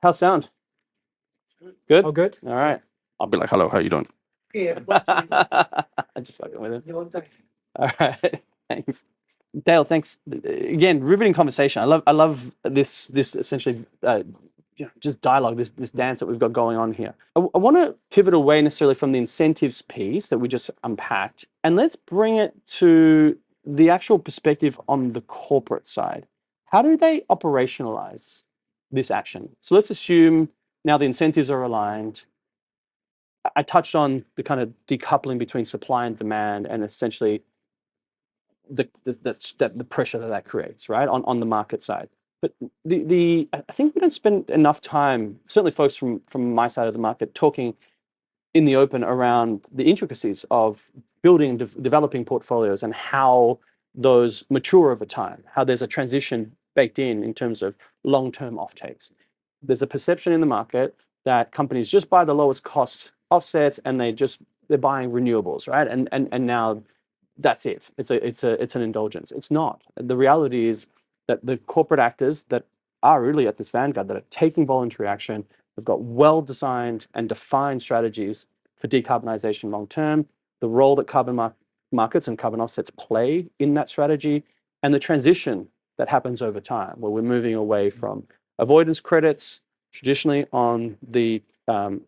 How's sound? Good? All good? All right. I'll be like, hello, how you doing? Yeah. I'm just fucking with him. All right. Thanks. Dale, thanks. Again, riveting conversation. I love this essentially just dialogue, this dance that we've got going on here. I want to pivot away necessarily from the incentives piece that we just unpacked, and let's bring it to the actual perspective on the corporate side. How do they operationalize this action? So let's assume now the incentives are aligned. I touched on the kind of decoupling between supply and demand, and essentially the pressure that creates, right, on the market side. But I think we don't spend enough time, certainly folks from my side of the market, talking in the open around the intricacies of building and developing portfolios and how those mature over time, how there's a transition baked in terms of long-term offtakes. There's a perception in the market that companies just buy the lowest cost offsets and they're buying renewables, right? And now that's it. It's an indulgence. It's not. The reality is that the corporate actors that are really at this vanguard, that are taking voluntary action, have got well-designed and defined strategies for decarbonization long-term, the role that carbon markets and carbon offsets play in that strategy, and the transition that happens over time, where we're moving away from avoidance credits, traditionally on the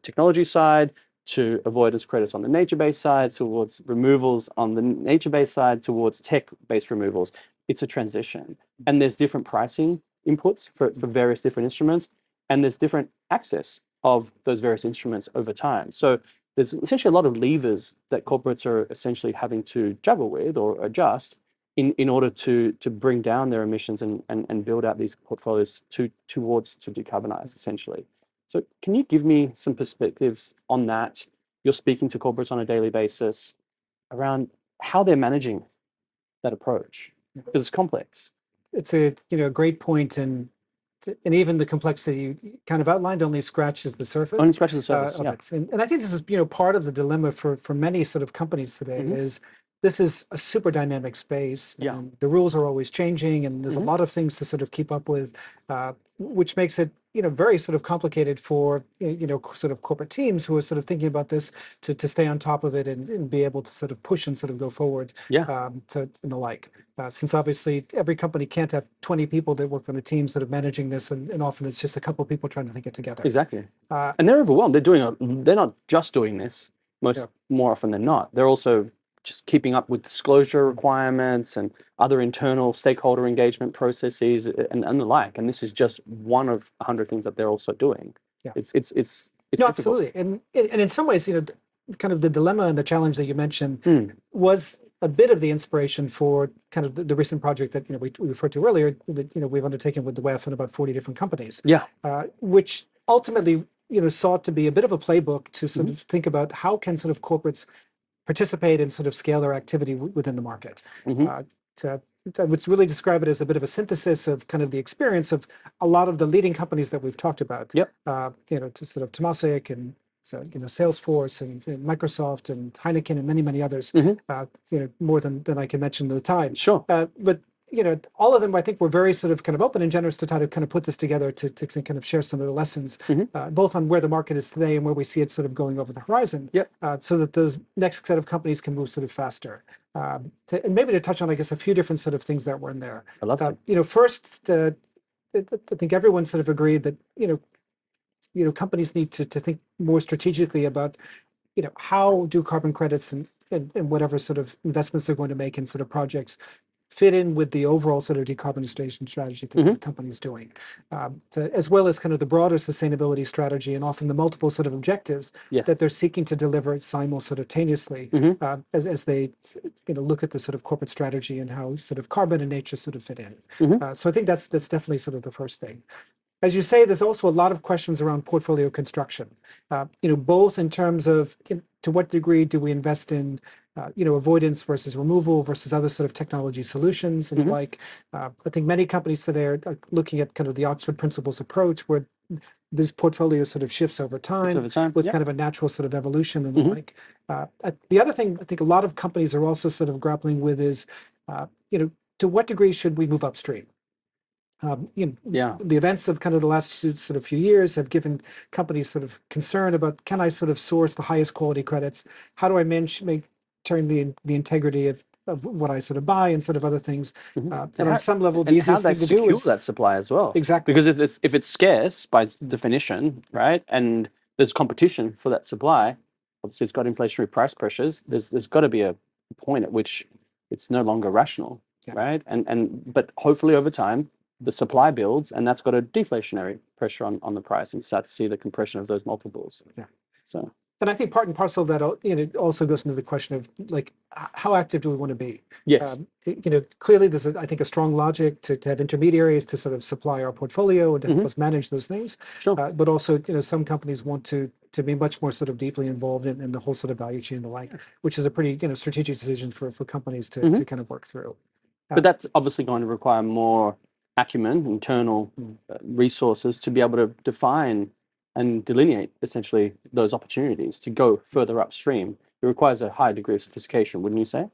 technology side, to avoidance credits on the nature-based side, towards removals on the nature-based side, towards tech-based removals. It's a transition. And there's different pricing inputs for various different instruments, and there's different access of those various instruments over time. So there's essentially a lot of levers that corporates are essentially having to juggle with or adjust in order to bring down their emissions and build out these portfolios towards to decarbonize, essentially. So can you give me some perspectives on that? You're speaking to corporates on a daily basis around how they're managing that approach, because it's complex. It's a great point, and even the complexity you kind of outlined only scratches the surface. Only scratches the surface, yeah. And I think this is part of the dilemma for many sort of companies today is this is a super dynamic space. Yeah. And the rules are always changing, and there's a lot of things to sort of keep up with, which makes it very sort of complicated for sort of corporate teams who are sort of thinking about this to stay on top of it and be able to sort of push and sort of go forward. And the like. Since obviously every company can't have 20 people that work on a team sort of managing this, and often it's just a couple of people trying to think it together. Exactly. And they're overwhelmed. They're not just doing this more often than not. They're also just keeping up with disclosure requirements and other internal stakeholder engagement processes and the like. And this is just one of 100 things that they're also doing. Yeah. It's no, absolutely. And in some ways, kind of the dilemma and the challenge that you mentioned was a bit of the inspiration for kind of the recent project that we referred to earlier that we've undertaken with the WEF and about 40 different companies. Yeah. Which ultimately sought to be a bit of a playbook to sort of think about how can sort of corporates participate and sort of scale their activity within the market. I would really describe it as a bit of a synthesis of kind of the experience of a lot of the leading companies that we've talked about. Yep. To sort of Temasek and Salesforce and Microsoft and Heineken and many others. More than I can mention at the time. Sure. But all of them, I think, were very sort of kind of open and generous to try to kind of put this together to kind of share some of the lessons, both on where the market is today and where we see it sort of going over the horizon, so that those next set of companies can move sort of faster. And maybe to touch on, I guess, a few different sort of things that were in there. I love that. First, I think everyone sort of agreed that, companies need to think more strategically about, how do carbon credits and whatever sort of investments they're going to make in sort of projects fit in with the overall sort of decarbonization strategy that the company's doing, as well as kind of the broader sustainability strategy and often the multiple sort of objectives that they're seeking to deliver simultaneously as they look at the sort of corporate strategy and how sort of carbon and nature sort of fit in. So I think that's definitely sort of the first thing. As you say, there's also a lot of questions around portfolio construction, both in terms of to what degree do we invest in avoidance versus removal versus other sort of technology solutions and like. I think many companies today are looking at kind of the Oxford Principles approach, where this portfolio sort of shifts over time with kind of a natural sort of evolution and the like. The other thing I think a lot of companies are also sort of grappling with is, to what degree should we move upstream? Yeah. The events of kind of the last sort of few years have given companies sort of concern about, can I sort of source the highest quality credits? How do I turn the integrity of what I sort of buy and sort of other things? And on some level, the and how easiest they thing to do secure is that supply as well. exactly. Because if it's scarce by definition, right, and there's competition for that supply, obviously it's got inflationary price pressures. There's got to be a point at which it's no longer rational, Yeah. right? But hopefully over time the supply builds, and that's got a deflationary pressure on the price, and start to see the compression of those multiples. Yeah. So. And I think part and parcel of that, it also goes into the question of like, how active do we want to be? Yes. Clearly there's, I think, a strong logic to have intermediaries to sort of supply our portfolio and to help us manage those things. Sure. But also, some companies want to be much more sort of deeply involved in the whole sort of value chain and the like, which is a pretty, strategic decision for companies to kind of work through. But that's obviously going to require more acumen, internal resources to be able to define and delineate essentially those opportunities to go further upstream. It requires a high degree of sophistication, wouldn't you say?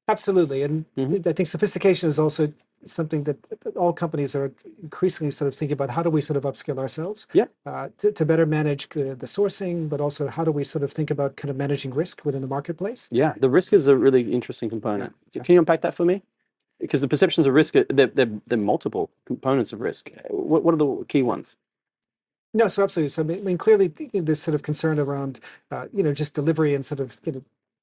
Absolutely. And I think sophistication is also something that all companies are increasingly sort of thinking about. How do we sort of upskill ourselves to better manage the sourcing, but also how do we sort of think about kind of managing risk within the marketplace? Yeah, the risk is a really interesting component. Yeah. Can you unpack that for me? Because the perceptions of risk, they're multiple components of risk. What are the key ones? No, so absolutely. So I mean, clearly there's sort of concern around, just delivery and sort of,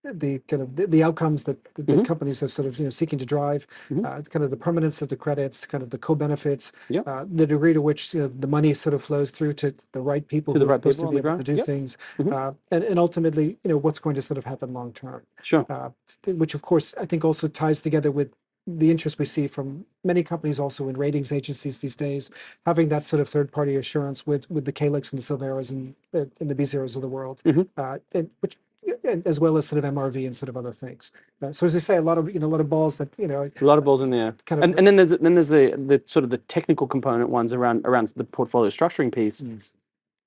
the kind of the outcomes that companies are sort of, seeking to drive, kind of the permanence of the credits, kind of the co-benefits, the degree to which, the money sort of flows through to the right people who are supposed to be able to do things, and ultimately, what's going to sort of happen long term. Sure. Which of course I think also ties together with the interest we see from many companies also in ratings agencies these days, having that sort of third-party assurance with the Calix and the Silveras and the B0s of the world, and as well as sort of MRV and sort of other things. So as I say, a lot of balls that a lot of balls in the air. And then there's the sort of the technical component ones around the portfolio structuring piece.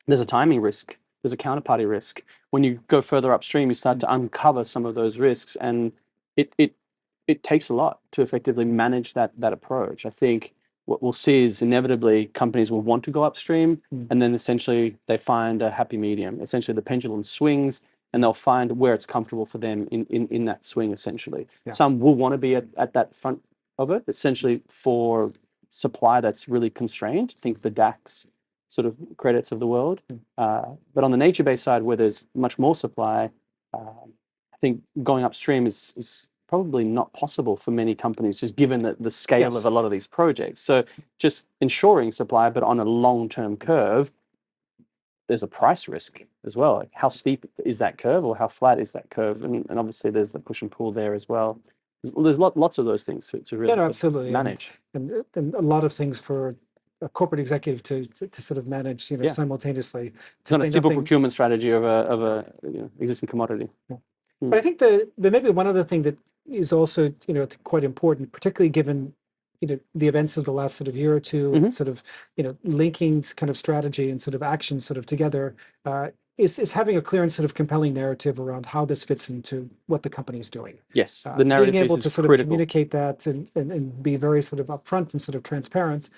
There's a timing risk. There's a counterparty risk. When you go further upstream, you start to uncover some of those risks, and it takes a lot to effectively manage that approach. I think what we'll see is inevitably companies will want to go upstream, and then essentially they find a happy medium. Essentially the pendulum swings, and they'll find where it's comfortable for them in that swing, essentially. Yeah. Some will want to be at that front of it, essentially for supply that's really constrained. Think the DAX sort of credits of the world. But on the nature-based side, where there's much more supply, I think going upstream is probably not possible for many companies, just given the scale of a lot of these projects. So just ensuring supply, but on a long-term curve, there's a price risk as well. Like how steep is that curve, or how flat is that curve? And obviously there's the push and pull there as well. There's lots of those things to really absolutely manage. And a lot of things for a corporate executive to sort of manage, simultaneously. It's not a simple procurement strategy of a existing commodity. Yeah. But I think that maybe one other thing that is also, quite important, particularly given, the events of the last sort of year or two, and sort of, linking kind of strategy and sort of action sort of together, is having a clear and sort of compelling narrative around how this fits into what the company is doing. Yes, the narrative being able is to sort critical. of communicate that and be very sort of upfront and sort of transparent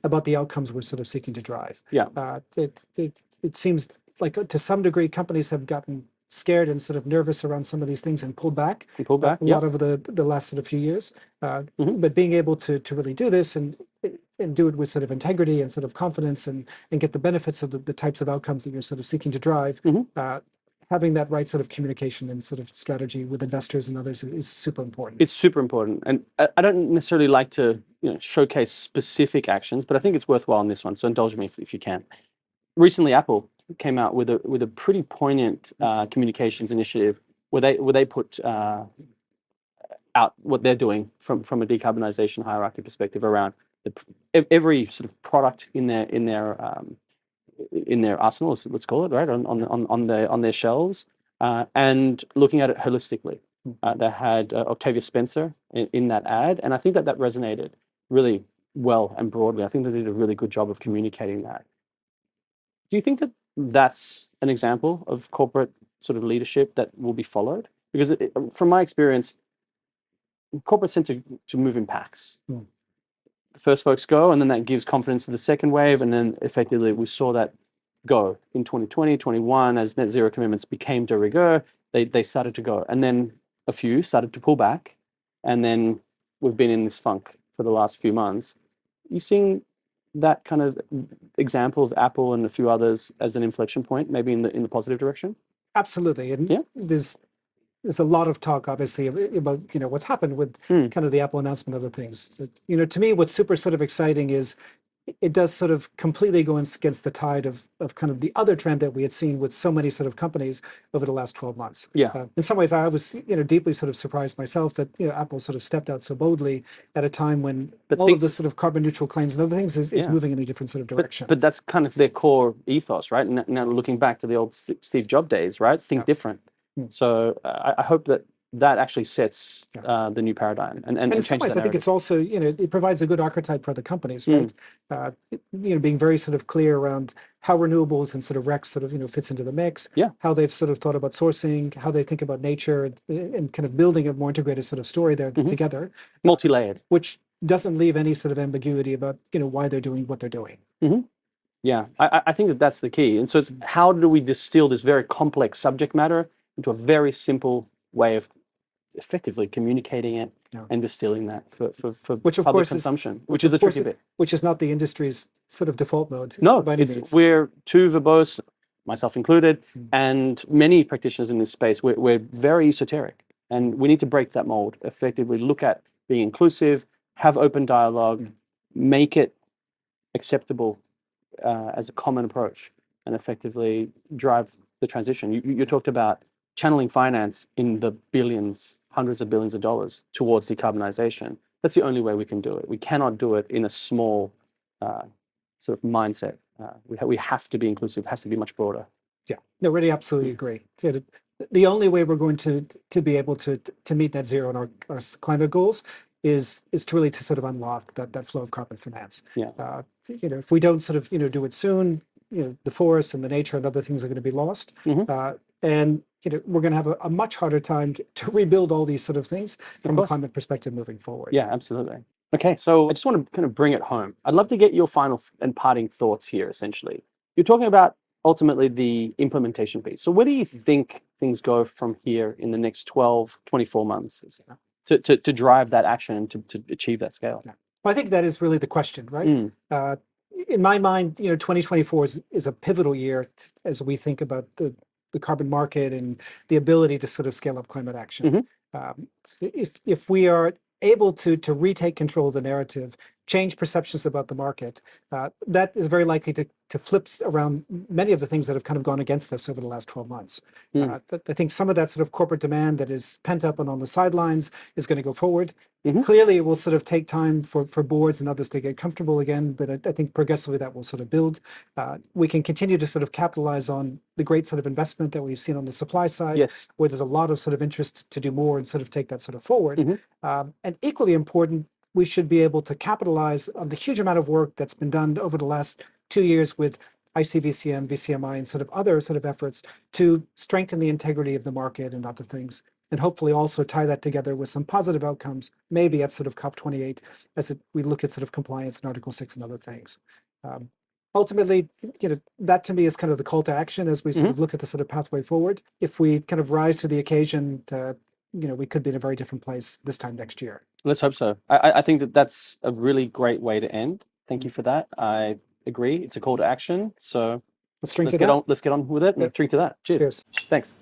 about the outcomes we're sort of seeking to drive. Yeah. It seems like to some degree companies have gotten scared and sort of nervous around some of these things and pulled back. A lot over the last sort of few years. But being able to really do this and do it with sort of integrity and sort of confidence and get the benefits of the types of outcomes that you're sort of seeking to drive, having that right sort of communication and sort of strategy with investors and others is super important. It's super important. And I don't necessarily like to showcase specific actions, but I think it's worthwhile in this one. So indulge me if you can. Recently, Apple came out with a pretty poignant communications initiative where they put out what they're doing from a decarbonization hierarchy perspective around every sort of product in their arsenal, let's call it, right, on their shelves, and looking at it holistically. They had Octavia Spencer in that ad, and I think that resonated really well and broadly. I think they did a really good job of communicating that. Do you think that that's an example of corporate sort of leadership that will be followed? Because from my experience, corporates tend to move in packs. the first folks go, and then that gives confidence to the second wave, and then effectively we saw that go in 2020, 21 as net zero commitments became de rigueur. They started to go, and then a few started to pull back, and then we've been in this funk for the last few months. You seeing that kind of example of Apple and a few others as an inflection point, maybe in the positive direction? Absolutely. And Yeah. there's a lot of talk, obviously, about what's happened with kind of the Apple announcement of the things. To me, what's super sort of exciting is it does sort of completely go against the tide of kind of the other trend that we had seen with so many sort of companies over the last 12 months. Yeah. In some ways, I was deeply sort of surprised myself that Apple sort of stepped out so boldly at a time when all of the sort of carbon neutral claims and other things is moving in a different sort of direction. But that's kind of their core ethos, right? Now looking back to the old Steve Jobs days, right? Think different. So I hope that actually sets the new paradigm and in some ways, I think it's also it provides a good archetype for other companies, right? Being very sort of clear around how renewables and sort of REX sort of fits into the mix. Yeah. How they've sort of thought about sourcing, how they think about nature, and kind of building a more integrated sort of story there together. Multi-layered. Which doesn't leave any sort of ambiguity about why they're doing what they're doing. Yeah, I think that's the key. And so it's how do we distill this very complex subject matter into a very simple way of effectively communicating it and distilling that for which of public course consumption, which is a tricky bit. Which is not the industry's sort of default mode. No, by any means. We're too verbose, myself included, and many practitioners in this space, we're very esoteric. And we need to break that mold, effectively look at being inclusive, have open dialogue, make it acceptable as a common approach, and effectively drive the transition. You talked about channeling finance in the billions, hundreds of billions of dollars towards decarbonization. That's the only way we can do it. We cannot do it in a small sort of mindset. We have to be inclusive. It has to be much broader. Yeah, no, really, absolutely agree. The only way we're going to be able to meet net zero and our climate goals is to really to sort of unlock that flow of carbon finance. Yeah. If we don't sort of do it soon, the forests and the nature and other things are going to be lost. And we're going to have a much harder time to rebuild all these sort of things from a climate perspective moving forward. Yeah, absolutely. Okay, so I just want to kind of bring it home. I'd love to get your final and parting thoughts here, essentially. You're talking about ultimately the implementation piece. So where do you think things go from here in the next 12, 24 months to drive that action and to achieve that scale? Well, I think that is really the question, right? In my mind, 2024 is a pivotal year as we think about the carbon market and the ability to sort of scale up climate action. If we are able to retake control of the narrative, change perceptions about the market, that is very likely to flip around many of the things that have kind of gone against us over the last 12 months. I think some of that sort of corporate demand that is pent up and on the sidelines is going to go forward. Clearly, it will sort of take time for boards and others to get comfortable again, but I think progressively that will sort of build. We can continue to sort of capitalize on the great sort of investment that we've seen on the supply side, where there's a lot of sort of interest to do more and sort of take that sort of forward. And equally important, we should be able to capitalize on the huge amount of work that's been done over the last 2 years with ICVCM, VCMI, and sort of other sort of efforts to strengthen the integrity of the market and other things, and hopefully also tie that together with some positive outcomes, maybe at sort of COP28, as we look at sort of compliance in Article 6 and other things. Ultimately, that to me is kind of the call to action as we sort of look at the sort of pathway forward. If we kind of rise to the occasion, we could be in a very different place this time next year. Let's hope so. I think that's a really great way to end. Thank you for that. I agree. It's a call to action. So let's get on with it and drink to that. Cheers. Cheers. Thanks.